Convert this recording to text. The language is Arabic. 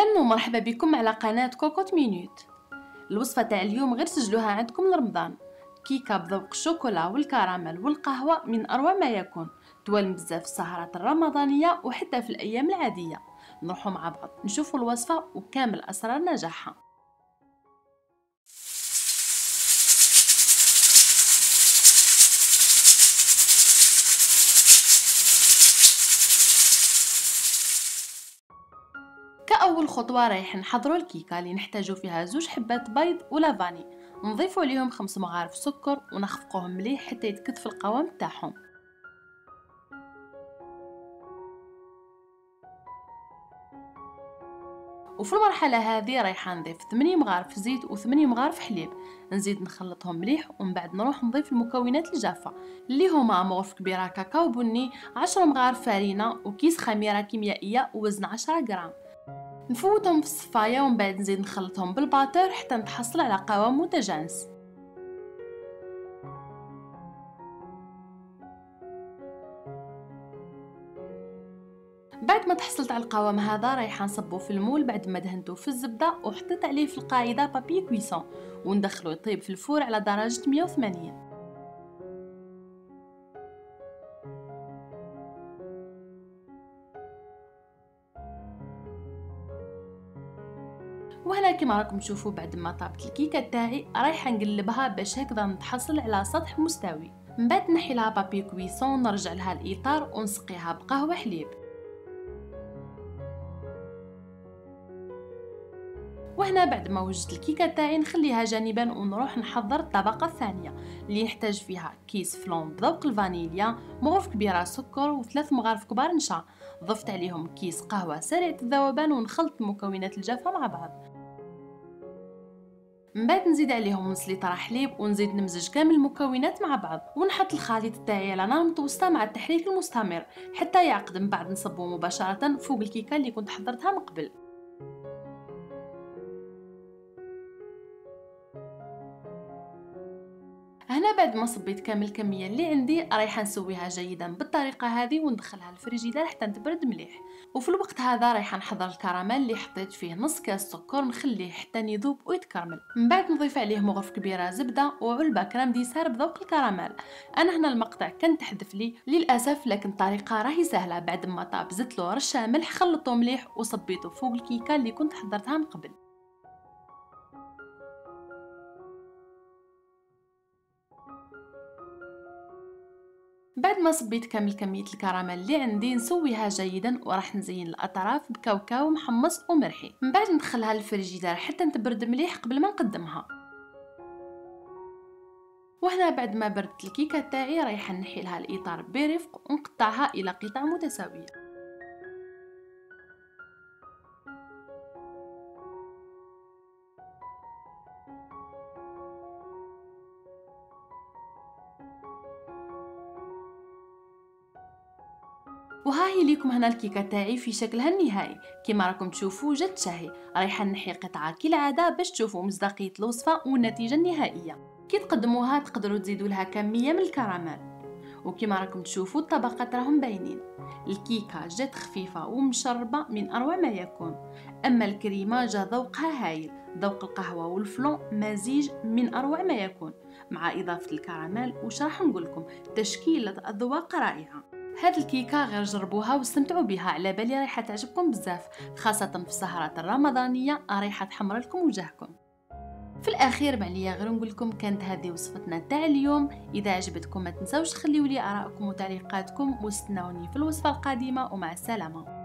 أهلا ومرحبا بكم على قناة كوكوت مينوت. الوصفة تاع اليوم غير سجلوها عندكم لرمضان. كيكة بذوق الشوكولا والكراميل والقهوة من أروع ما يكون، توالم بزاف في السهرات الرمضانية وحتى في الأيام العادية. نروحوا مع بعض نشوفوا الوصفة وكامل أسرار نجاحها. كأول خطوة رايح نحضروا الكيكة اللي نحتاجو فيها 2 حبات بيض ولا فاني، نضيفوا عليهم 5 مغارف سكر ونخفقوهم مليح حتى يتكثف القوام تاعهم. وفي المرحلة هذه رايحة نضيف 8 مغارف زيت و8 مغارف حليب، نزيد نخلطهم مليح ومن بعد نروح نضيف المكونات الجافة اللي هما مغرف كبيرة كاكاو بني، 10 مغارف فارينة وكيس خميرة كيميائية ووزن 10 غرام. نفوتهم في الصفاية ومن بعد نزيد نخلطهم بالباتر حتى نتحصل على قوام متجانس. بعد ما تحصلت على القوام هذا رايحه نصبو في المول بعد ما دهنته في الزبده وحطيت عليه في القاعده بابي كويسون وندخلو يطيب في الفور على درجه 180. وهنا كما راكم تشوفوا بعد ما طابت الكيكه تاعي رايحه نقلبها باش هكذا نتحصل على سطح مستوي. من بعد نحي لها بابي كويسون نرجع لها الاطار ونسقيها بقهوه حليب. وهنا بعد ما وجدت الكيكه تاعي نخليها جانبا ونروح نحضر الطبقه الثانيه اللي نحتاج فيها كيس فلون بذوق الفانيليا، مغرف كبيره سكر و3 مغارف كبار نشا. ضفت عليهم كيس قهوه سريعه الذوبان ونخلط المكونات الجافه مع بعض. من بعد نزيد عليهم نص لتر حليب ونزيد نمزج كامل المكونات مع بعض ونحط الخليط تاعي على نار متوسطه مع التحريك المستمر حتى يعقد. من بعد نصبه مباشره فوق الكيكه اللي كنت حضرتها من قبل. هنا بعد ما صبيت كامل الكميه اللي عندي رايحه نسويها جيدا بالطريقه هذه وندخلها الفريجيدار حتى تبرد مليح. وفي الوقت هذا رايحه نحضر الكراميل اللي حطيت فيه نص كاس سكر نخليه حتى يذوب ويتكرمل. من بعد نضيف عليه مغرف كبيره زبده وعلبه كريم ديسير بذوق الكراميل. انا هنا المقطع كان تحذف لي للاسف، لكن الطريقه راهي سهله. بعد ما طاب زدت له رشه ملح خلطته مليح وصبيته فوق الكيكه اللي كنت حضرتها من قبل. بعد ما صبيت كامل كمية الكراميل اللي عندي نسويها جيدا وراح نزين الأطراف بكاوكاو محمص ومرحي. من بعد ندخلها للفريجيدار حتى تبرد مليح قبل ما نقدمها. وهنا بعد ما بردت الكيكة تاعي رايحة نحي لها الإطار برفق ونقطعها إلى قطع متساوية. وها هي ليكم هنا الكيكه تاعي في شكلها النهائي كما راكم تشوفوا جد شهي. رايحه نحي قطعه كالعاده باش تشوفوا مصداقيه الوصفه والنتيجه النهائيه. كي تقدموها تقدروا تزيدوا لها كميه من الكراميل. وكما راكم تشوفوا الطبقات راهم باينين. الكيكه جات خفيفه ومشربه من اروع ما يكون. اما الكريمه جا ذوقها هايل، ذوق القهوه والفلون مزيج من اروع ما يكون مع اضافه الكراميل. وش راح نقول لكم، تشكيله اذواق رائعه. هاد الكيكه غير جربوها واستمتعوا بها، على بالي رايحه تعجبكم بزاف خاصه في السهرات الرمضانيه رايحه تحمر لكم وجهكم. في الاخير معليا غير نقول لكم كانت هذه وصفتنا تاع اليوم. اذا عجبتكم ما تنساوش تخليوا لي ارائكم وتعليقاتكم واستناوني في الوصفه القادمه ومع السلامه.